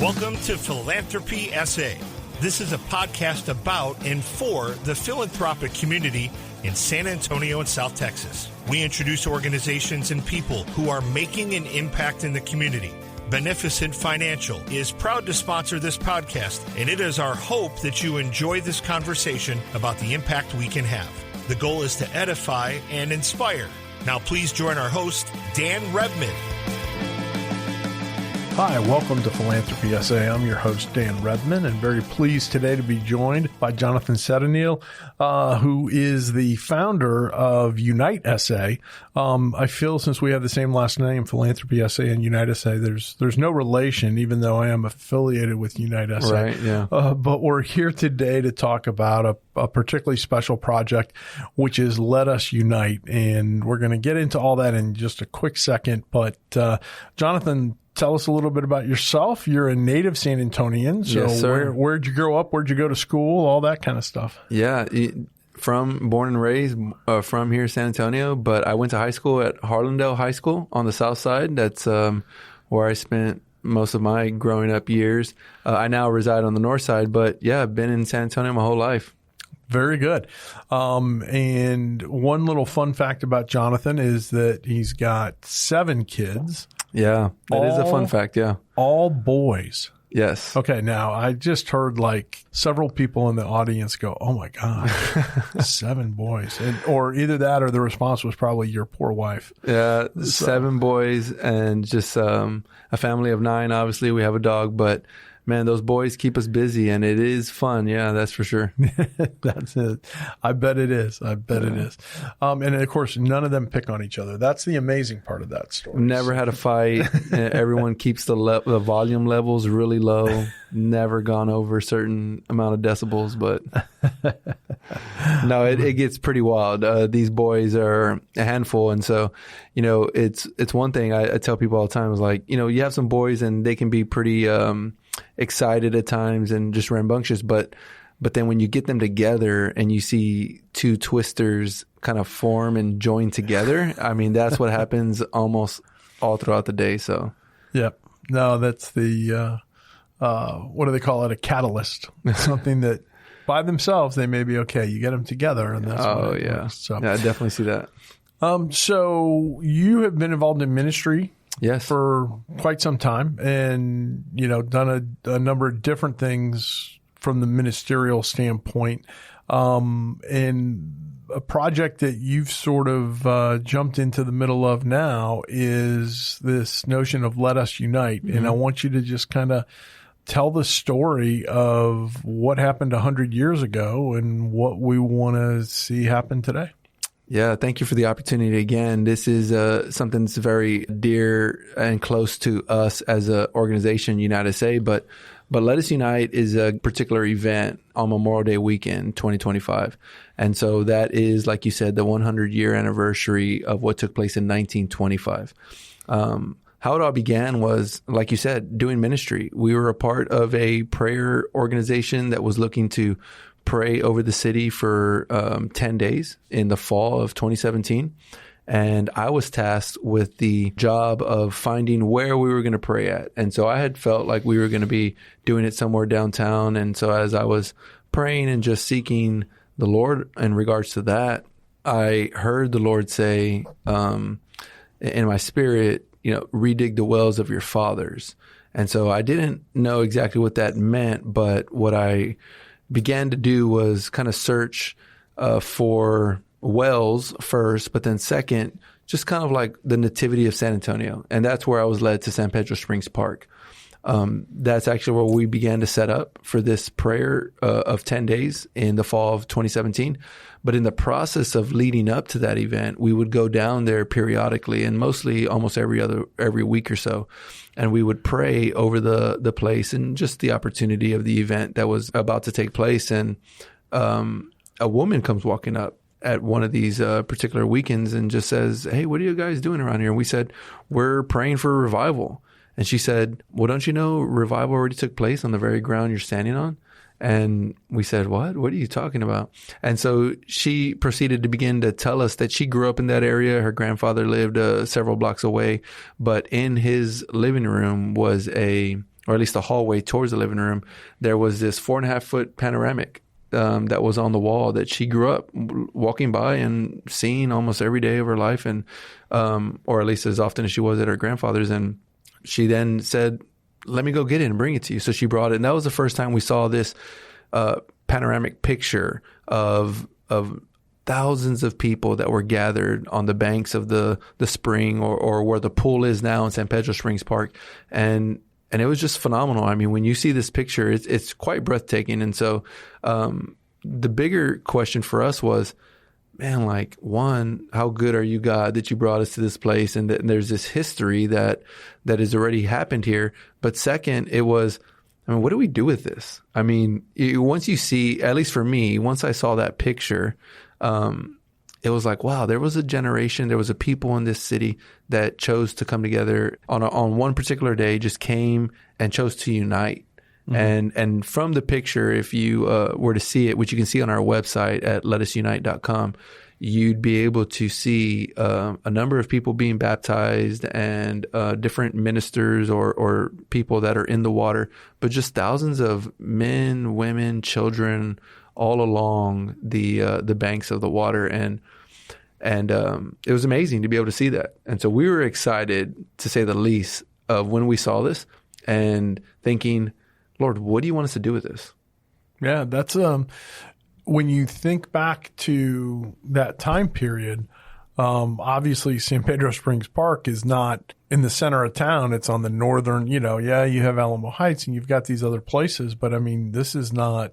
Welcome to Philanthropy SA. This is a podcast about and for the philanthropic community in San Antonio and South Texas. We introduce organizations and people who are making an impact in the community. Beneficent Financial is proud to sponsor this podcast, and it is our hope that you enjoy this conversation about the impact we can have. The goal is to edify and inspire. Now please join our host, Dan Redman. Hi, welcome to Philanthropy SA. I'm your host, Dan Redman, and very pleased today to be joined by Jonathan Serenil, who is the founder of Unite SA. I feel since we have the same last name, Philanthropy SA and Unite SA, there's no relation, even though I am affiliated with Unite SA. Right, yeah. But we're here today to talk about a particularly special project, which is Let Us Unite. And we're going to get into all that in just a quick second. But Jonathan, tell us a little bit about yourself. You're a native San Antonian. So yes, sir. Where'd you grow up? Where'd you go to school? All that kind of stuff. Yeah, born and raised from here, San Antonio, but I went to high school at Harlandale High School on the south side. That's where I spent most of my growing up years. I now reside on the north side, but yeah, I've been in San Antonio my whole life. Very good. And one little fun fact about Jonathan is that he's got 7 kids. Yeah, that is a fun fact, yeah. All boys. Yes. Okay, now I just heard like several people in the audience go, oh my God, 7 boys. Or either that or the response was probably your poor wife. Yeah, 7 boys and just a family of 9. Obviously, we have a dog, but man, those boys keep us busy, and it is fun. Yeah, that's for sure. That's it. I bet it is. It is. And of course, none of them pick on each other. That's the amazing part of that story. Never had a fight. Everyone keeps the volume levels really low. Never gone over a certain amount of decibels, but no, it gets pretty wild. These boys are a handful, and so it's one thing I tell people all the time is like you have some boys and they can be pretty excited at times and just rambunctious, but then when you get them together and you see 2 twisters kind of form and join together, I mean that's what happens almost all throughout the day. So yeah, no, that's the what do they call it? A catalyst. Something that by themselves they may be okay. You get them together, and that's yeah. So yeah, I definitely see that. So you have been involved in ministry. Yes. For quite some time, and done a number of different things from the ministerial standpoint. And a project that you've sort of jumped into the middle of now is this notion of Let Us Unite. Mm-hmm. And I want you to just kind of tell the story of what happened 100 years ago and what we want to see happen today. Yeah, thank you for the opportunity again. This is something that's very dear and close to us as an organization, Unite SA, but Let Us Unite is a particular event on Memorial Day weekend, 2025. And so that is, like you said, the 100-year anniversary of what took place in 1925. How it all began was, like you said, doing ministry. We were a part of a prayer organization that was looking to pray over the city for 10 days in the fall of 2017. And I was tasked with the job of finding where we were going to pray at. And so I had felt like we were going to be doing it somewhere downtown. And so as I was praying and just seeking the Lord in regards to that, I heard the Lord say in my spirit, redig the wells of your fathers. And so I didn't know exactly what that meant, but what I began to do was kind of search for wells first, but then second, just kind of like the nativity of San Antonio. And that's where I was led to San Pedro Springs Park. That's actually where we began to set up for this prayer of 10 days in the fall of 2017. But in the process of leading up to that event, we would go down there periodically and mostly almost every week or so. And we would pray over the place and just the opportunity of the event that was about to take place. And a woman comes walking up at one of these particular weekends and just says, "Hey, what are you guys doing around here?" And we said, "We're praying for a revival." And she said, "Well, don't you know revival already took place on the very ground you're standing on?" And we said, "What? What are you talking about?" And so she proceeded to begin to tell us that she grew up in that area. Her grandfather lived several blocks away, but in his living room was or at least the hallway towards the living room, there was this 4.5-foot panoramic that was on the wall that she grew up walking by and seeing almost every day of her life, and or at least as often as she was at her grandfather's. And she then said, "Let me go get it and bring it to you." So she brought it, and that was the first time we saw this panoramic picture of thousands of people that were gathered on the banks of the spring, or where the pool is now in San Pedro Springs Park. And it was just phenomenal. I mean, when you see this picture, it's quite breathtaking. And so the bigger question for us was, man, like, one, how good are you, God, that you brought us to this place, and that there's this history that has already happened here. But second, it was, I mean, what do we do with this? I mean, once you see, at least for me, once I saw that picture, it was like, wow, there was a generation, there was a people in this city that chose to come together on one particular day, just came and chose to unite. Mm-hmm. And from the picture, if you were to see it, which you can see on our website at letasunite.com, you'd be able to see a number of people being baptized, and different ministers or people that are in the water, but just thousands of men, women, children, all along the banks of the water. And it was amazing to be able to see that. And so we were excited, to say the least, of when we saw this and thinking, Lord, what do you want us to do with this? Yeah, that's when you think back to that time period, obviously San Pedro Springs Park is not in the center of town. It's on the northern, you have Alamo Heights and you've got these other places, but I mean, this is not,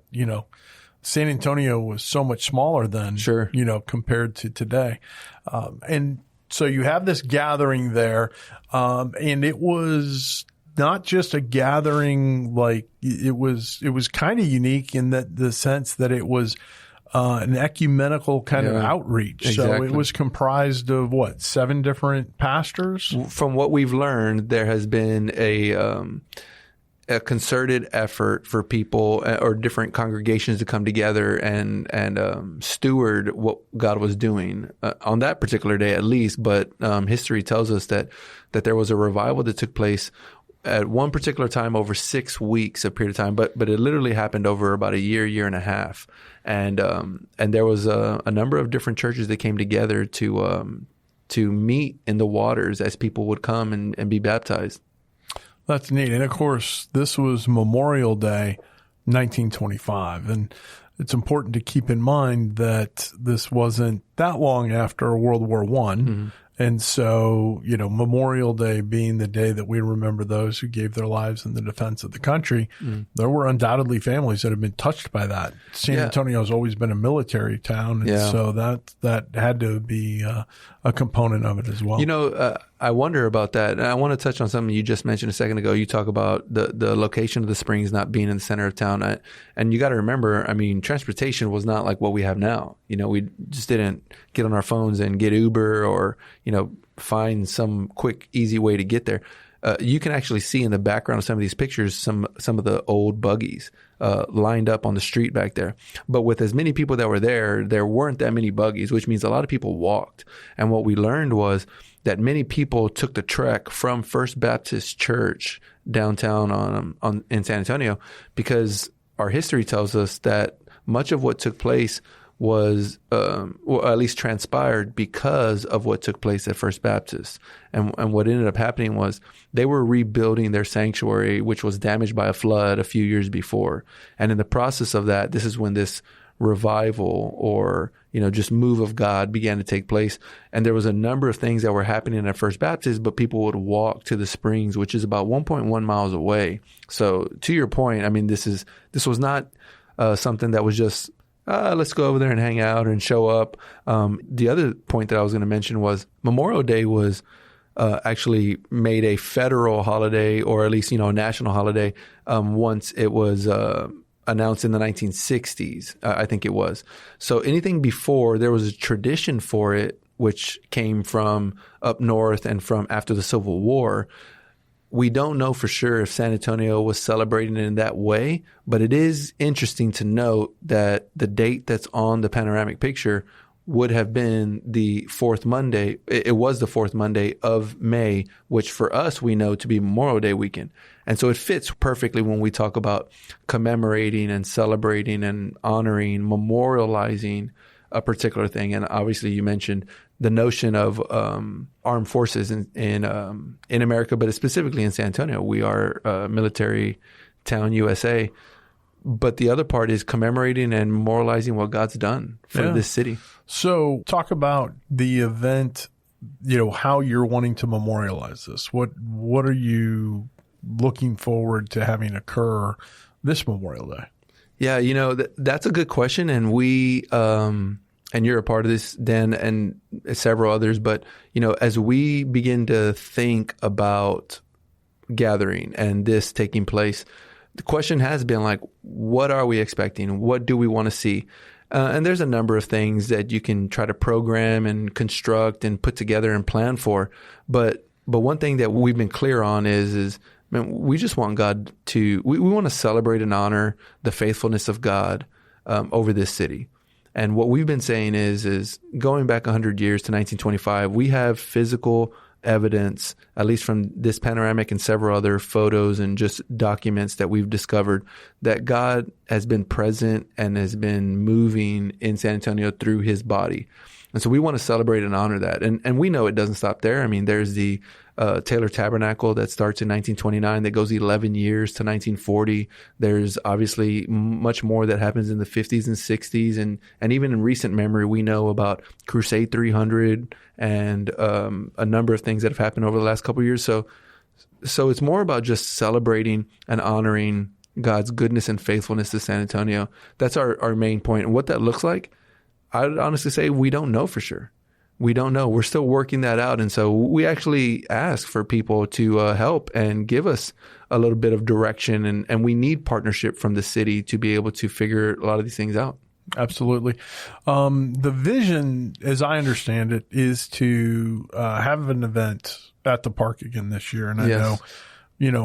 San Antonio was so much smaller then, sure, compared to today. And so you have this gathering there, and it was not just a gathering, like it was kind of unique in the sense that it was an ecumenical kind of outreach. Exactly. So it was comprised of 7 different pastors? From what we've learned, there has been a concerted effort for people or different congregations to come together and steward what God was doing on that particular day, at least. But history tells us that there was a revival that took place at one particular time over 6 weeks, a period of time, but it literally happened over about a year and a half. And there was a number of different churches that came together to meet in the waters as people would come and be baptized. That's neat. And of course, this was Memorial Day, 1925. And it's important to keep in mind that this wasn't that long after World War I. Mm-hmm. And so, Memorial Day being the day that we remember those who gave their lives in the defense of the country, there were undoubtedly families that have been touched by that. San Antonio has always been a military town, and so that had to be a component of it as well. I wonder about that. And I want to touch on something you just mentioned a second ago. You talk about the location of the springs not being in the center of town. And you got to remember, I mean, transportation was not like what we have now. We just didn't get on our phones and get Uber or, find some quick, easy way to get there. You can actually see in the background of some of these pictures some of the old buggies lined up on the street back there. But with as many people that were there weren't that many buggies, which means a lot of people walked. And what we learned was that many people took the trek from First Baptist Church downtown in San Antonio, because our history tells us that much of what took place was, or at least transpired, because of what took place at First Baptist. And what ended up happening was they were rebuilding their sanctuary, which was damaged by a flood a few years before. And in the process of that, this is when this revival or, just move of God began to take place. And there was a number of things that were happening at First Baptist, but people would walk to the springs, which is about 1.1 miles away. So to your point, I mean, this was not something that was just, let's go over there and hang out and show up. The other point that I was going to mention was Memorial Day was actually made a federal holiday, or at least, a national holiday, once it was announced in the 1960s, I think it was. So anything before, there was a tradition for it, which came from up north and from after the Civil War. We don't know for sure if San Antonio was celebrating it in that way, but it is interesting to note that the date that's on the panoramic picture would have been the fourth Monday. It was the fourth Monday of May, which for us, we know to be Memorial Day weekend. And so it fits perfectly when we talk about commemorating and celebrating and honoring, memorializing a particular thing. And obviously you mentioned the notion of armed forces in America, but specifically in San Antonio. We are a military town, USA. But the other part is commemorating and memorializing what God's done for this city. So talk about the event, how you're wanting to memorialize this. What are you looking forward to having occur this Memorial Day? Yeah, that's a good question. And we, and you're a part of this, Dan, and several others. But, as we begin to think about gathering and this taking place, the question has been like, what are we expecting? What do we want to see? And there's a number of things that you can try to program and construct and put together and plan for. But one thing that we've been clear on is man, we just want God to, we want to celebrate and honor the faithfulness of God over this city. And what we've been saying is going back 100 years to 1925, we have physical evidence, at least from this panoramic and several other photos and just documents that we've discovered, that God has been present and has been moving in San Antonio through his body. And so we want to celebrate and honor that. And we know it doesn't stop there. I mean, there's the Taylor Tabernacle that starts in 1929 that goes 11 years to 1940. There's obviously much more that happens in the 50s and 60s. And even in recent memory, we know about Crusade 300 and a number of things that have happened over the last couple of years. So it's more about just celebrating and honoring God's goodness and faithfulness to San Antonio. That's our main point. And what that looks like, I would honestly say we don't know for sure. We don't know. We're still working that out. And so we actually ask for people to help and give us a little bit of direction. And we need partnership from the city to be able to figure a lot of these things out. Absolutely. The vision, as I understand it, is to have an event at the park again this year. And I know,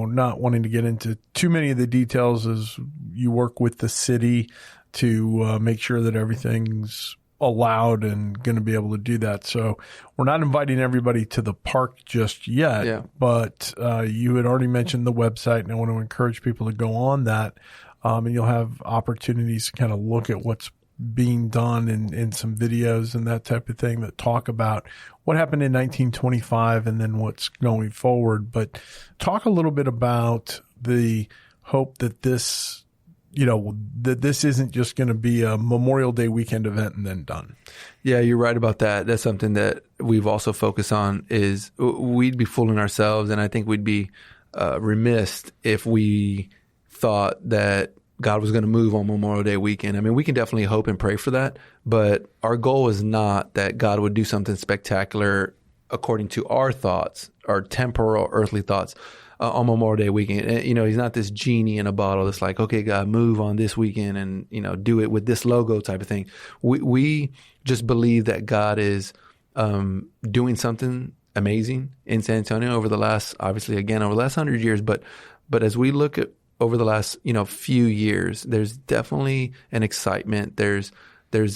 not wanting to get into too many of the details as you work with the city to make sure that everything's allowed and going to be able to do that. So we're not inviting everybody to the park just yet, but you had already mentioned the website, and I want to encourage people to go on that. And you'll have opportunities to kind of look at what's being done in some videos and that type of thing that talk about what happened in 1925 and then what's going forward. But talk a little bit about the hope that this, that this isn't just going to be a Memorial Day weekend event and then done. Yeah, you're right about that. That's something that we've also focused on is we'd be fooling ourselves. And I think we'd be remiss if we thought that God was going to move on Memorial Day weekend. I mean, we can definitely hope and pray for that, but our goal is not that God would do something spectacular according to our thoughts, our temporal earthly thoughts on Memorial Day weekend. And, he's not this genie in a bottle that's like, okay, God, move on this weekend and, do it with this logo type of thing. We just believe that God is doing something amazing in San Antonio over the last 100 years. But as we look at over the last, few years, there's definitely an excitement. There's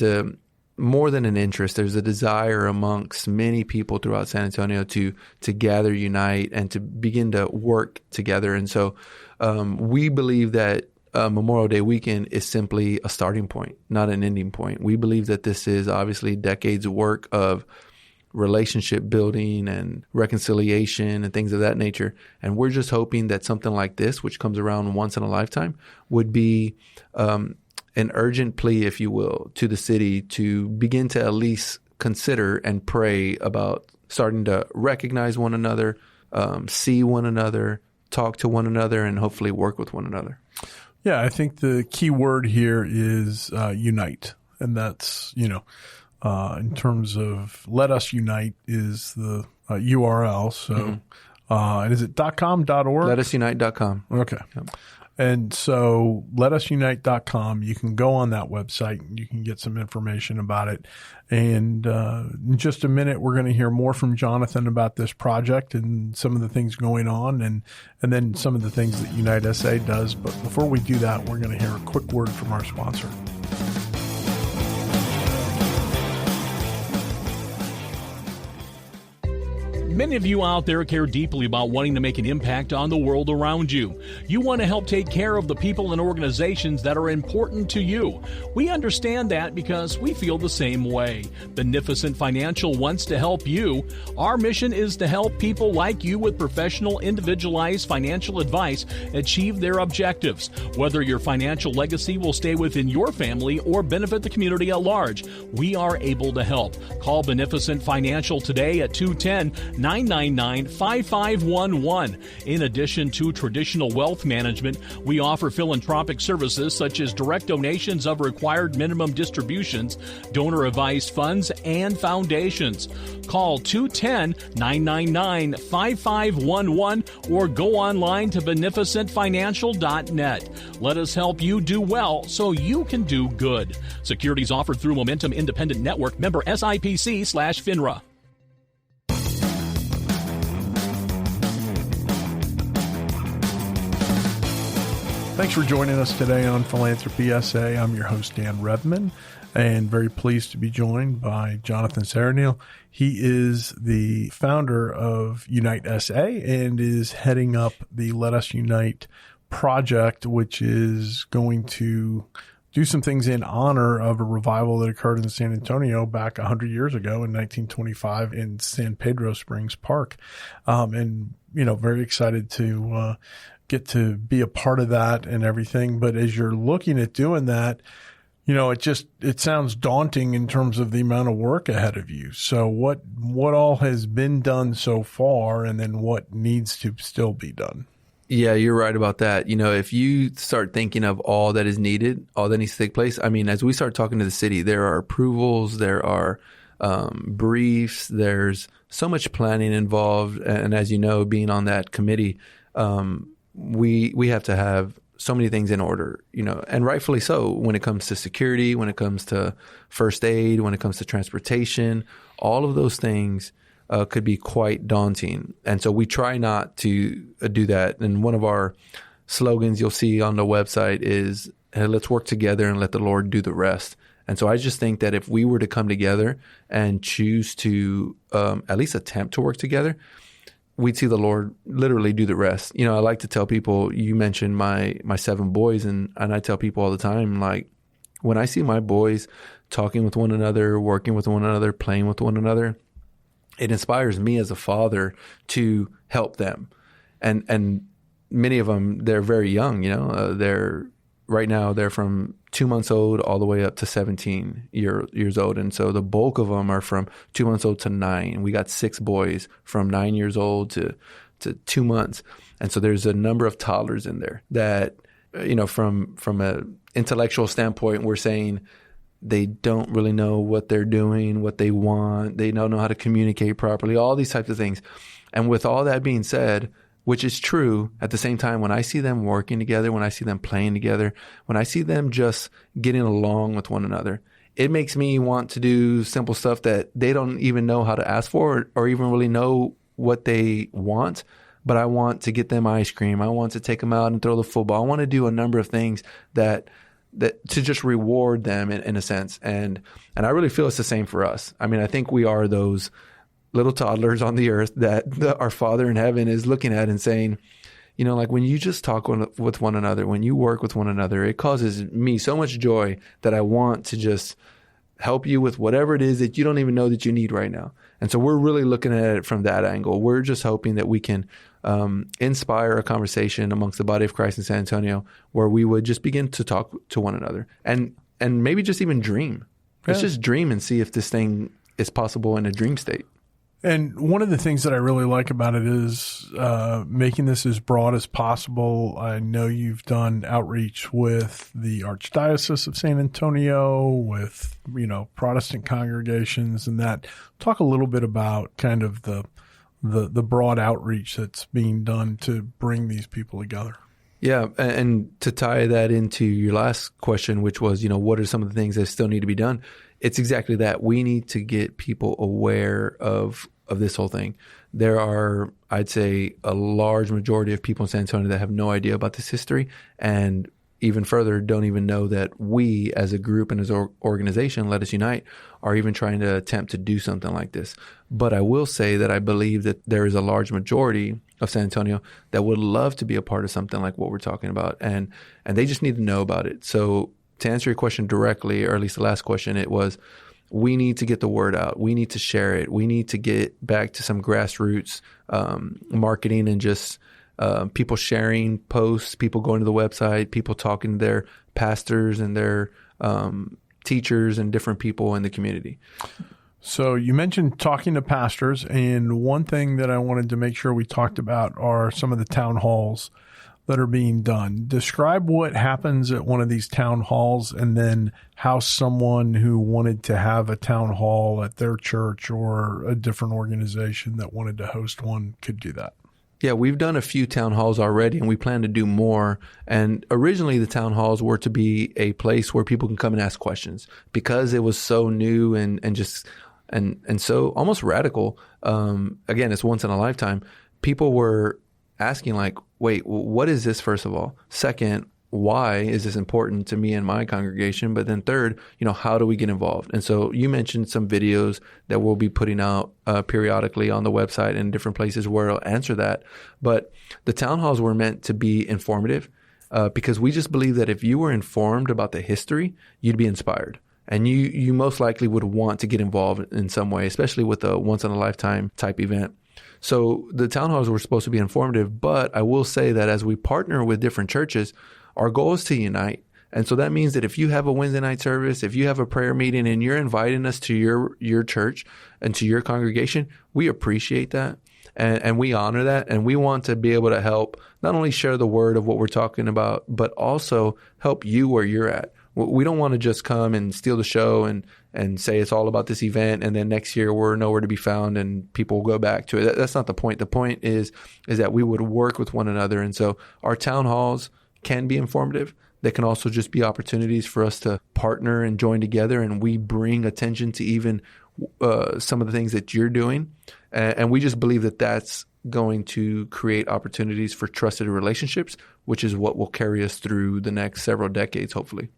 a more than an interest. There's a desire amongst many people throughout San Antonio to gather, unite, and to begin to work together. And so we believe that Memorial Day weekend is simply a starting point, not an ending point. We believe that this is obviously decades of work of relationship building and reconciliation and things of that nature. And we're just hoping that something like this, which comes around once in a lifetime, would be an urgent plea, if you will, to the city to begin to at least consider and pray about starting to recognize one another, see one another, talk to one another, and hopefully work with one another. Yeah, I think the key word here is unite. And that's, in terms of let us unite is the URL. So, and is it .com, .org? Letusunite.com. Okay. Yep. And so letusunite.com, you can go on that website and you can get some information about it. And in just a minute, we're going to hear more from Jonathan about this project and some of the things going on and then some of the things that Unite SA does. But before we do that, we're going to hear a quick word from our sponsor. Many of you out there care deeply about wanting to make an impact on the world around you. You want to help take care of the people and organizations that are important to you. We understand that because we feel the same way. Beneficent Financial wants to help you. Our mission is to help people like you with professional, individualized financial advice achieve their objectives. Whether your financial legacy will stay within your family or benefit the community at large, we are able to help. Call Beneficent Financial today at 210-999-5511. In addition to traditional wealth management, we offer philanthropic services such as direct donations of required minimum distributions, donor-advised funds, and foundations. Call 210-999-5511 or go online to beneficentfinancial.net. Let us help you do well so you can do good. Securities offered through Momentum Independent Network, member SIPC/FINRA. Thanks for joining us today on Philanthropy SA. I'm your host, Dan Redman, and very pleased to be joined by Jonathan Serenil. He is the founder of Unite SA and is heading up the Let Us Unite project, which is going to do some things in honor of a revival that occurred in San Antonio back 100 years ago in 1925 in San Pedro Springs Park. Very excited to get to be a part of that and everything. But as you're looking at doing that, it sounds daunting in terms of the amount of work ahead of you. So what all has been done so far, and then what needs to still be done? Yeah, you're right about that. If you start thinking of all that is needed, all that needs to take place, as we start talking to the city, there are approvals, there are briefs, there's so much planning involved. And as you know, being on that committee, we have to have so many things in order, and rightfully so when it comes to security, when it comes to first aid, when it comes to transportation, all of those things could be quite daunting. And so we try not to do that. And one of our slogans you'll see on the website is, hey, let's work together and let the Lord do the rest. And so I just think that if we were to come together and choose to at least attempt to work together, we'd see the Lord literally do the rest. I like to tell people, you mentioned my 7 boys, and I tell people all the time, like, when I see my boys talking with one another, working with one another, playing with one another, it inspires me as a father to help them. And many of them, they're very young, right now they're from 2 months old all the way up to 17 years old. And so the bulk of them are from 2 months old to 9. We got 6 boys from 9 years old to 2 months. And so there's a number of toddlers in there that, from an intellectual standpoint, we're saying they don't really know what they're doing, what they want. They don't know how to communicate properly, all these types of things. And with all that being said, which is true, at the same time, when I see them working together, when I see them playing together, when I see them just getting along with one another, it makes me want to do simple stuff that they don't even know how to ask for or even really know what they want. But I want to get them ice cream. I want to take them out and throw the football. I want to do a number of things that to just reward them in a sense. And I really feel it's the same for us. I think we are those little toddlers on the earth that our Father in heaven is looking at and saying, like when you just talk with one another, when you work with one another, it causes me so much joy that I want to just help you with whatever it is that you don't even know that you need right now. And so we're really looking at it from that angle. We're just hoping that we can inspire a conversation amongst the body of Christ in San Antonio where we would just begin to talk to one another and maybe just even dream. Let's just dream and see if this thing is possible in a dream state. And one of the things that I really like about it is making this as broad as possible. I know you've done outreach with the Archdiocese of San Antonio, with, Protestant congregations and that. Talk a little bit about kind of the broad outreach that's being done to bring these people together. Yeah. And to tie that into your last question, which was, what are some of the things that still need to be done? It's exactly that. We need to get people aware of this whole thing. There are, I'd say, a large majority of people in San Antonio that have no idea about this history. And even further, don't even know that we as a group and as an organization, Let Us Unite, are even trying to attempt to do something like this. But I will say that I believe that there is a large majority of San Antonio that would love to be a part of something like what we're talking about. And they just need to know about it. So to answer your question directly, or at least the last question, it was, we need to get the word out. We need to share it. We need to get back to some grassroots marketing and just people sharing posts, people going to the website, people talking to their pastors and their teachers and different people in the community. So you mentioned talking to pastors, and one thing that I wanted to make sure we talked about are some of the town halls that are being done. Describe what happens at one of these town halls, and then how someone who wanted to have a town hall at their church or a different organization that wanted to host one could do that. Yeah, we've done a few town halls already, and we plan to do more. And originally the town halls were to be a place where people can come and ask questions, because it was so new and so almost radical. Again, it's once in a lifetime. People were asking like, wait, what is this, first of all? Second, why is this important to me and my congregation? But then third, how do we get involved? And so you mentioned some videos that we'll be putting out periodically on the website and different places where it'll answer that. But the town halls were meant to be informative because we just believe that if you were informed about the history, you'd be inspired. And you most likely would want to get involved in some way, especially with a once-in-a-lifetime type event. So the town halls were supposed to be informative, but I will say that as we partner with different churches, our goal is to unite. And so that means that if you have a Wednesday night service, if you have a prayer meeting and you're inviting us to your church and to your congregation, we appreciate that. And we honor that. And we want to be able to help not only share the word of what we're talking about, but also help you where you're at. We don't want to just come and steal the show and say it's all about this event, and then next year we're nowhere to be found and people will go back to it. That's not the point. The point is that we would work with one another. And so our town halls can be informative. They can also just be opportunities for us to partner and join together, and we bring attention to even some of the things that you're doing. And we just believe that that's going to create opportunities for trusted relationships, which is what will carry us through the next several decades, hopefully.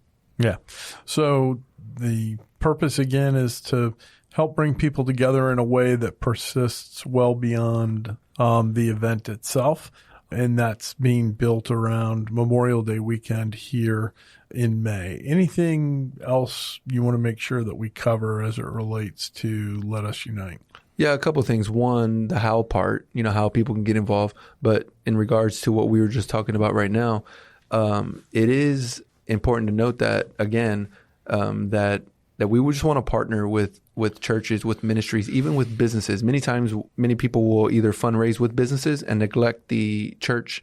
Yeah. So the purpose, again, is to help bring people together in a way that persists well beyond the event itself. And that's being built around Memorial Day weekend here in May. Anything else you want to make sure that we cover as it relates to Let Us Unite? Yeah, a couple of things. One, the how part, how people can get involved. But in regards to what we were just talking about right now, it is important to note that, again, that we would just want to partner with churches, with ministries, even with businesses. Many times, many people will either fundraise with businesses and neglect the church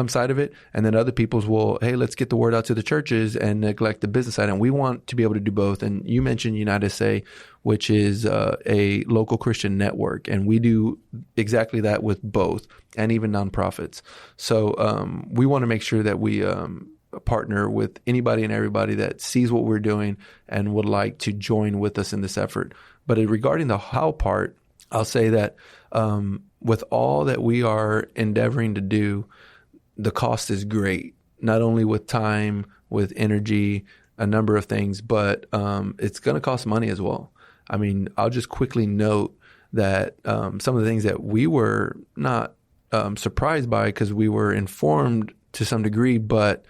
side of it. And then other people's will, hey, let's get the word out to the churches and neglect the business side. And we want to be able to do both. And you mentioned United SA, which is a local Christian network. And we do exactly that with both, and even nonprofits. So we want to make sure that we partner with anybody and everybody that sees what we're doing and would like to join with us in this effort. But regarding the how part, I'll say that with all that we are endeavoring to do, the cost is great, not only with time, with energy, a number of things, but it's going to cost money as well. I mean, I'll just quickly note that some of the things that we were not surprised by, because we were informed to some degree, but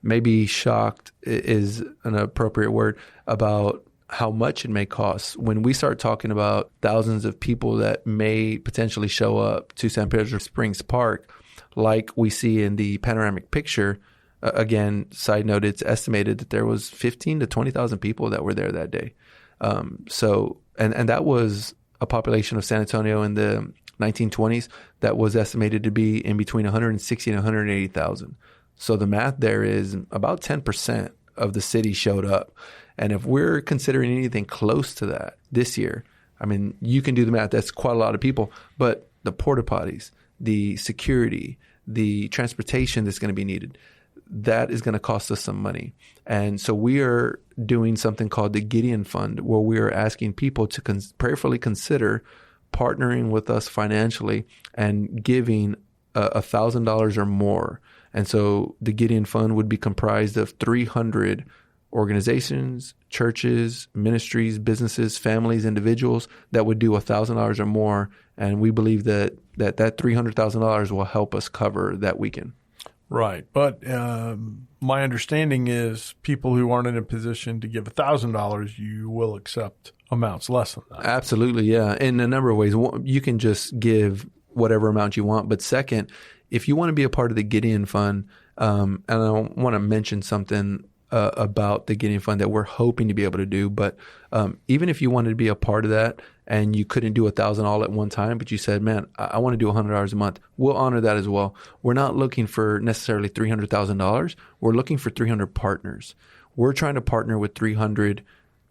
maybe shocked is an appropriate word, about how much it may cost. When we start talking about thousands of people that may potentially show up to San Pedro Springs Park, like we see in the panoramic picture, again, side note, it's estimated that there was 15 to 20,000 people that were there that day. And that was a population of San Antonio in the 1920s that was estimated to be in between 160 and 180,000. So the math there is about 10% of the city showed up. And if we're considering anything close to that this year, I mean, you can do the math. That's quite a lot of people. But the porta potties, the security, the transportation that's going to be needed, that is going to cost us some money. And so we are doing something called the Gideon Fund, where we are asking people to prayerfully consider partnering with us financially and giving $1,000 or more. And so the Gideon Fund would be comprised of 300 organizations, churches, ministries, businesses, families, individuals that would do $1,000 or more. And we believe that $300,000 will help us cover that weekend. Right. But my understanding is people who aren't in a position to give $1,000, you will accept amounts less than that. Absolutely, yeah. In a number of ways. You can just give whatever amount you want. But second, if you want to be a part of the Gideon Fund, and I want to mention something about the Gideon Fund that we're hoping to be able to do. But even if you wanted to be a part of that and you couldn't do $1,000 all at one time, but you said, man, I want to do $100 a month, we'll honor that as well. We're not looking for necessarily $300,000. We're looking for 300 partners. We're trying to partner with 300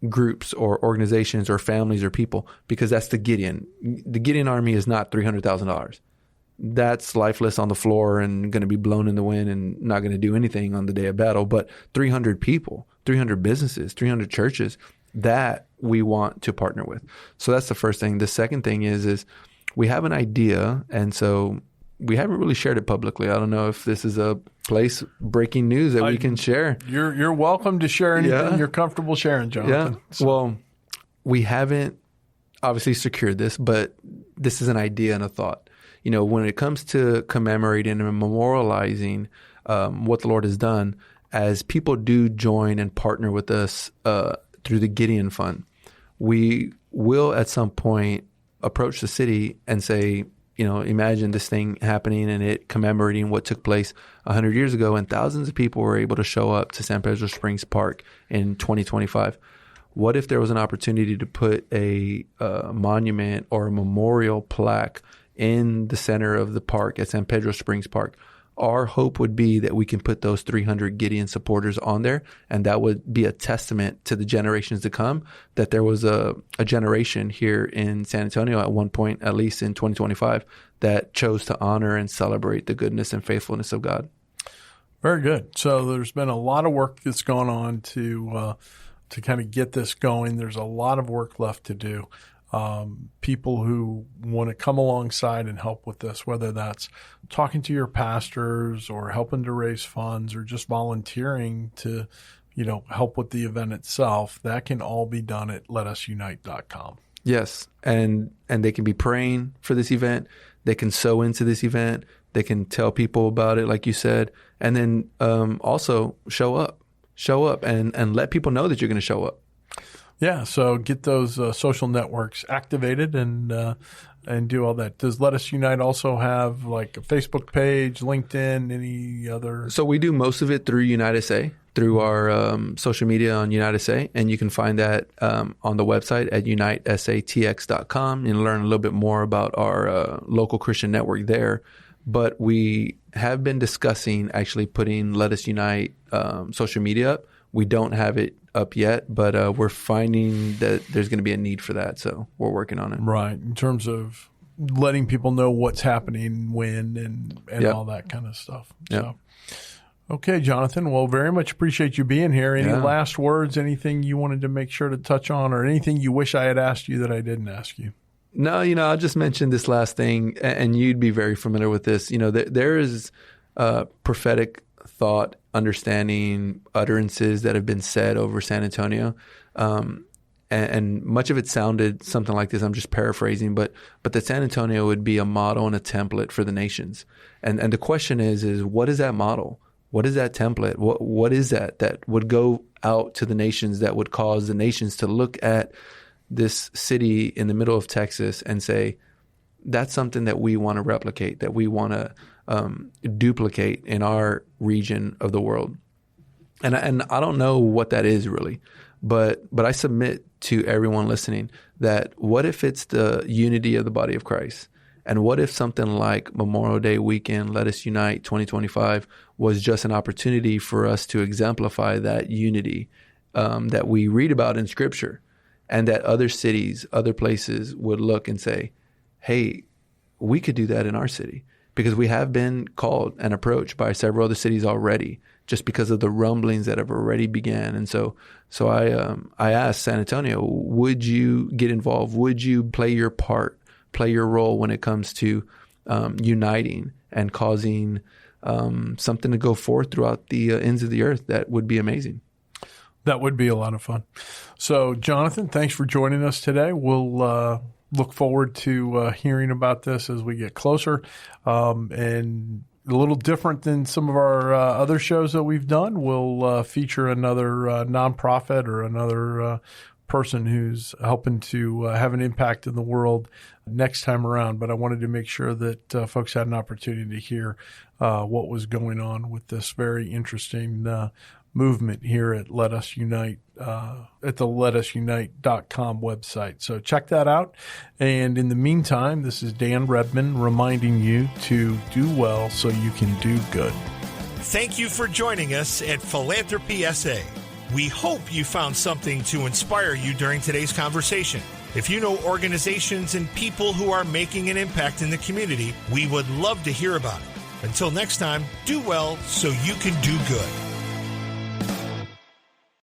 groups or organizations or families or people, because that's the Gideon. The Gideon Army is not $300,000. That's lifeless on the floor and going to be blown in the wind and not going to do anything on the day of battle. But 300 people, 300 businesses, 300 churches, that we want to partner with. So that's the first thing. The second thing is we have an idea, and so we haven't really shared it publicly. I don't know if this is a place breaking news that we can share. You're welcome to share anything you're comfortable sharing, Jonathan. Yeah. So. Well, we haven't obviously secured this, but this is an idea and a thought. You know, when it comes to commemorating and memorializing what the Lord has done, as people do join and partner with us through the Gideon Fund, we will at some point approach the city and say, you know, imagine this thing happening and it commemorating what took place 100 years ago, and thousands of people were able to show up to San Pedro Springs Park in 2025. What if there was an opportunity to put a monument or a memorial plaque in the center of the park at San Pedro Springs Park? Our hope would be that we can put those 300 Gideon supporters on there, and that would be a testament to the generations to come that there was a generation here in San Antonio at one point, at least in 2025, that chose to honor and celebrate the goodness and faithfulness of God. Very good. So there's been a lot of work that's gone on to kind of get this going. There's a lot of work left to do. People who want to come alongside and help with this, whether that's talking to your pastors or helping to raise funds or just volunteering to, you know, help with the event itself, that can all be done at letusunite.com. Yes. And they can be praying for this event. They can sow into this event. They can tell people about it, like you said, and then also show up and let people know that you're going to show up. Yeah, so get those social networks activated and do all that. Does Let Us Unite also have like a Facebook page, LinkedIn, any other? So we do most of it through Unite SA, through our social media on Unite SA, and you can find that on the website at unitesatx.com and learn a little bit more about our local Christian network there. But we have been discussing actually putting Let Us Unite social media up. We don't have it up yet, but we're finding that there's going to be a need for that. So we're working on it. Right. In terms of letting people know what's happening, when, and all that kind of stuff. Yep. So, okay, Jonathan. Well, very much appreciate you being here. Any last words, anything you wanted to make sure to touch on, or anything you wish I had asked you that I didn't ask you? No, you know, I'll just mention this last thing, and you'd be very familiar with this. You know, there is prophetic thought, understanding, utterances that have been said over San Antonio. And much of it sounded something like this. I'm just paraphrasing, but that San Antonio would be a model and a template for the nations. And the question is what is that model? What is that template? What is that would go out to the nations, that would cause the nations to look at this city in the middle of Texas and say, that's something that we want to replicate, that we want to duplicate in our region of the world. And I don't know what that is really, but I submit to everyone listening that what if it's the unity of the body of Christ? And what if something like Memorial Day weekend, Let Us Unite 2025, was just an opportunity for us to exemplify that unity that we read about in Scripture, and that other cities, other places would look and say, hey, we could do that in our city. Because we have been called and approached by several other cities already, just because of the rumblings that have already began. And so I asked San Antonio, would you get involved? Would you play your part, play your role when it comes to uniting and causing something to go forth throughout the ends of the earth, that would be amazing. That would be a lot of fun. So, Jonathan, thanks for joining us today. We'll look forward to hearing about this as we get closer. And a little different than some of our other shows that we've done, we'll feature another nonprofit or another person who's helping to have an impact in the world next time around. But I wanted to make sure that folks had an opportunity to hear what was going on with this very interesting movement here at Let Us Unite, at the letusunite.com website. So check that out. And in the meantime, this is Dan Redmond reminding you to do well so you can do good. Thank you for joining us at Philanthropy SA. We hope you found something to inspire you during today's conversation. If you know organizations and people who are making an impact in the community, we would love to hear about it. Until next time, do well so you can do good.